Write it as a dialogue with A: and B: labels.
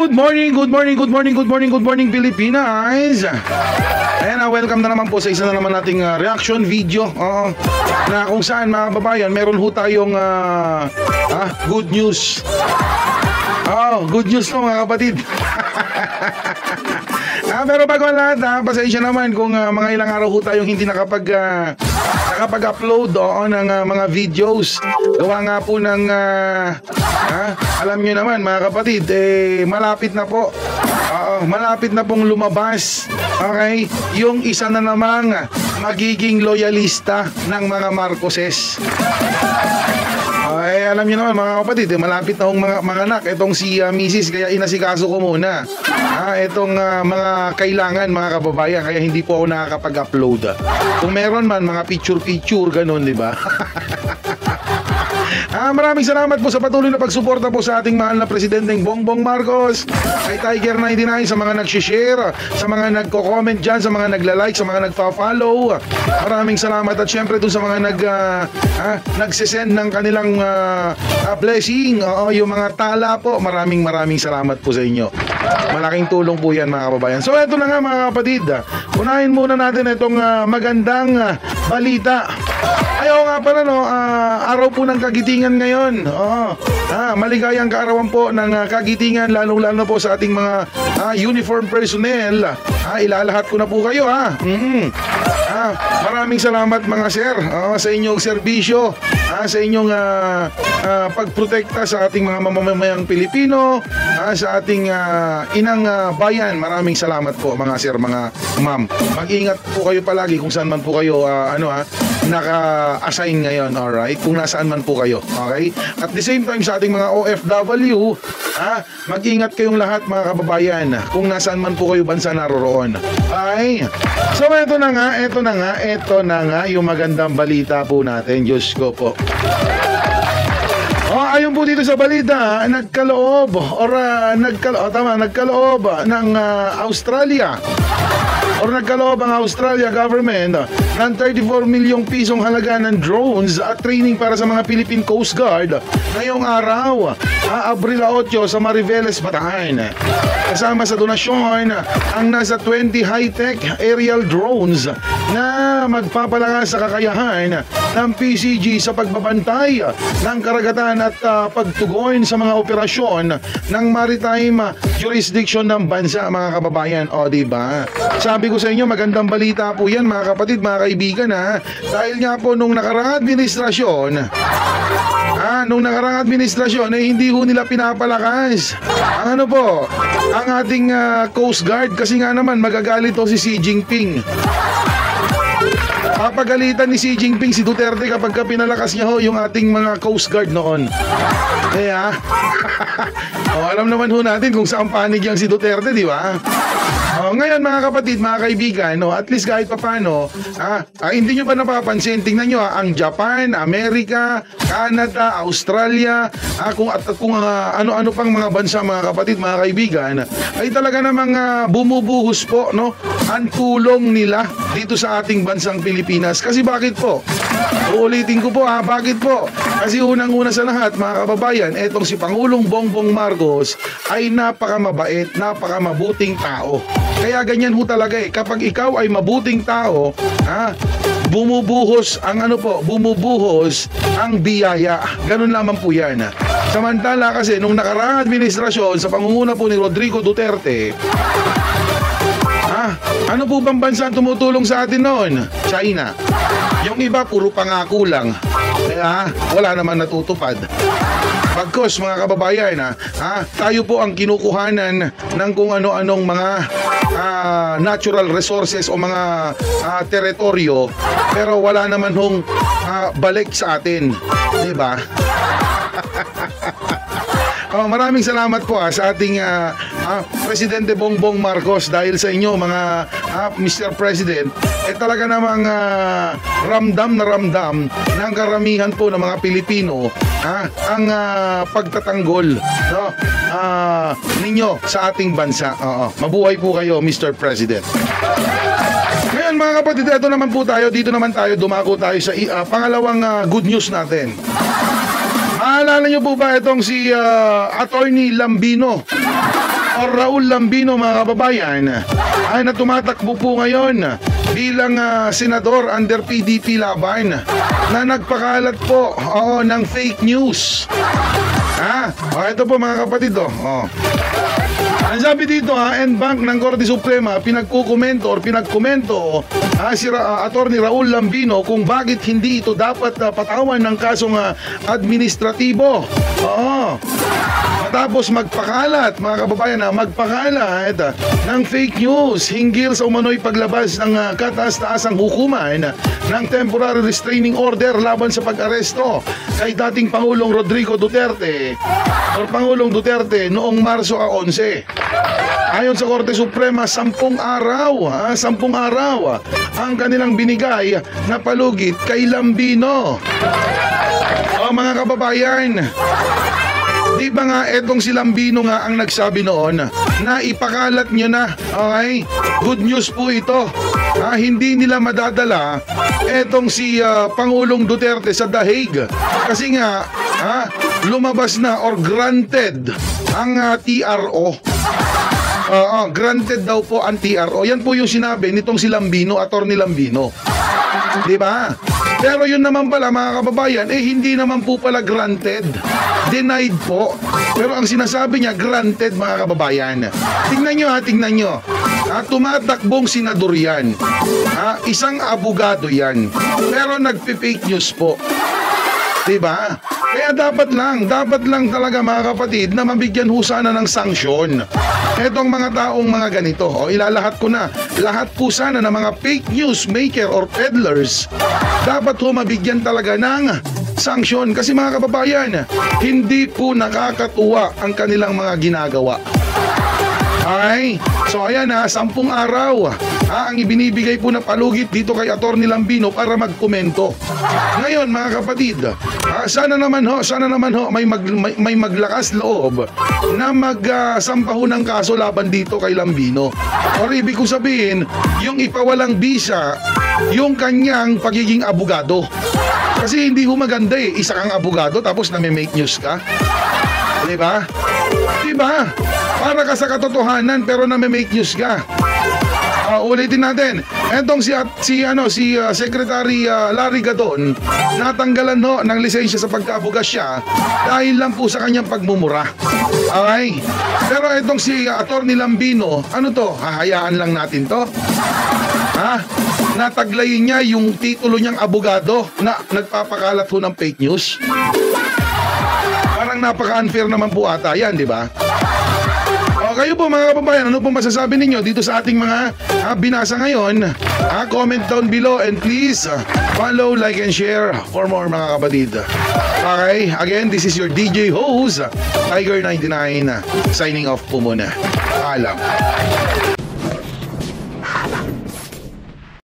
A: Good morning, good morning, good morning, good morning, good morning Pilipinas. Ayan na, welcome na naman po sa isa na naman nating reaction video na kung saan mga kababayan, meron ho tayong good news. Good news to mga kapatid. Pero bago ang lahat, pasensya naman kung mga ilang araw ho tayong hindi nakapag-upload ng mga videos. Gawa nga po ng alam nyo naman mga kapatid, malapit na po. Malapit na pong lumabas, okay, yung isa na namang magiging loyalista ng mga Marcoses. Alam niyo naman mga kapatid, malapit na akong mga anak. Itong si Mrs. Kaya inasikaso ko muna itong mga kailangan mga kababayan. Kaya hindi po ako nakakapag-upload. Kung meron man mga picture-picture, ganun, di ba? Maraming salamat po sa patuloy na pagsuporta po sa ating mahal na Presidenteng Bongbong Marcos, kay Tiger99, sa mga nag-share, sa mga nagko-comment dyan, sa mga nagla-like, sa mga nagfa-follow. Maraming salamat at syempre doon sa mga nagsisend ng kanilang blessing, yung mga tala po. Maraming salamat po sa inyo. Malaking tulong po yan mga kababayan. So eto na nga mga kapatid, unahin muna natin itong magandang balita. Ayaw nga pala araw po ng Kagitingan ngayon. Maligayang kaarawan po ng Kagitingan, lalo po sa ating mga uniform personnel. Ilalahat ko na po kayo maraming salamat mga sir sa inyong serbisyo, sa inyong pagprotekta sa ating mga mamamayang Pilipino, sa ating inang bayan. Maraming salamat po mga sir, mga ma'am. Mag-ingat po kayo palagi kung saan man po kayo naka-assign ngayon, alright? Kung nasaan man po kayo, okay? At the same time sa ating mga OFW, mag-ingat kayong lahat mga kababayan kung nasaan man po kayo bansa naroroon. Ay, so ito na nga yung magandang balita po natin. Diyos ko po. Ayon po dito sa balita, nagkaloob ng Australia ang Australia government ng 34 milyong pisong halaga ng drones at training para sa mga Philippine Coast Guard ngayong araw, Abril 8 sa Mariveles, Bataan. Kasama sa donasyon ang nasa 20 high-tech aerial drones na magpapalakas sa kakayahan ng PCG sa pagbabantay ng karagatan at pagtugon sa mga operasyon ng maritime jurisdiction ng bansa mga kababayan. Diba? Sabi ko sa inyo, magandang balita po yan mga kapatid, mga kaibigan dahil nga po nung nakaraang administrasyon hindi ho nila pinapalakas ang ating Coast Guard kasi nga naman magagalit si Xi Jinping. Papagalitan ni Xi Jinping si Duterte kapag pinalakas niya yung ating mga Coast Guard noon. Kaya alam naman natin kung saan panig yang si Duterte, di ba? Ngayon mga kapatid, mga kaibigan, at least kahit papano, hindi nyo ba napapansin, tingnan nyo ang Japan, Amerika, Canada, Australia, kung ano-ano pang mga bansa mga kapatid, mga kaibigan, ay talaga namang bumubuhos po ang tulong nila dito sa ating bansang Pilipinas. Kasi bakit po? Uulitin ko po bakit po? Kasi unang-una sa lahat mga kababayan, etong si Pangulong Bongbong Marcos ay napakamabait, napakamabuting tao. Kaya ganyan ho talaga kapag ikaw ay mabuting tao, bumubuhos ang biyaya. Ganun lamang po yan. Samantala kasi nung nakaraang administrasyon sa pangunguna po ni Rodrigo Duterte, ano po bang bansa tumutulong sa atin noon? China. Yung iba puro pangako lang. Kaya wala naman natutupad. Pagkos mga kababayan, tayo po ang kinukuhanan ng kung ano-anong mga natural resources o mga teritoryo, pero wala naman balik sa atin, di ba? Maraming salamat po sa ating Presidente Bongbong Marcos, dahil sa inyo mga Mr. President, talaga namang ramdam ng karamihan po ng mga Pilipino ang pagtatanggol ninyo sa ating bansa. Mabuhay po kayo, Mr. President. Ngayon mga kapatid, dito naman tayo dumako tayo sa pangalawang good news natin. Maalala nyo po ba itong si Attorney Lambino? or Raul Lambino, mga kababayan, ay na tumatakbo po ngayon bilang senador under PDP laban na nagpakalat po ng fake news. Ito po mga kapatid. Ang sabi dito, NBank ng Korte Suprema pinagkukomento si Attorney Raul Lambino kung bakit hindi ito dapat patawan ng kasong administratibo. Matapos magpakalat, mga kababayan, magpakalat ng fake news hinggil sa umano'y paglabas ng kataas-taasang hukuman ng temporary restraining order laban sa pag-aresto kay dating Pangulong Rodrigo Duterte Pangulong Duterte noong Marso 11. Ayon sa Korte Suprema, 10 araw ang kanilang binigay na palugit kay Lambino. Mga kababayan, di ba nga etong si Lambino nga ang nagsabi noon na ipakalat nyo na, okay? Good news po ito. Hindi nila madadala etong si Pangulong Duterte sa The Hague. Kasi nga, lumabas na or granted ang TRO. Granted daw po ang TRO. Yan po yung sinabi nitong si Lambino, Attorney Lambino. Di ba? Pero yun naman pala, mga kababayan, hindi naman po pala granted. Denied po. Pero ang sinasabi niya, granted, mga kababayan. Tingnan nyo. Tumatakbong senador yan. Isang abogado yan. Pero nagpi-fake news po. Diba? Kaya dapat lang talaga, mga kapatid, na mabigyan ho sana ng sanksyon etong mga taong mga ganito. Ilalahat ko na. Lahat po sana ng mga fake news maker or peddlers, dapat ho mabigyan talaga ng sanksyon. Kasi mga kababayan, hindi po nakakatuwa ang kanilang mga ginagawa. Okay? So ayan 10 araw ang ibinibigay po na palugit dito kay Attorney Lambino para magkomento. Ngayon, mga kapatid, sana naman ho may maglakas loob na magsampa ho ng kaso laban dito kay Lambino. Or ibig ko sabihin, yung ipawalang bisa yung kanyang pagiging abogado. Kasi hindi ho maganda isa kang abogado tapos nami-make news ka. Diba? Para ka sa katotohanan pero nami-make news ka. Ulitin natin. Etong si Secretary Larry Gadon, natanggalan ng lisensya sa pagkaabogasya dahil lang po sa kanyang pagmumura. Okay? Pero etong si Attorney Lambino, hahayaan lang natin to? Nataglayin niya yung titulo niyang abogado na nagpapakalat ho ng fake news. Parang napaka-unfair naman po ata yan, di ba? Kayo po, mga kababayan, ano pong masasabi ninyo dito sa ating mga binasa ngayon? Comment down below and please follow, like, and share for more, mga kapatid. Okay, again, this is your DJ host, Tiger99, signing off po muna. Paalam.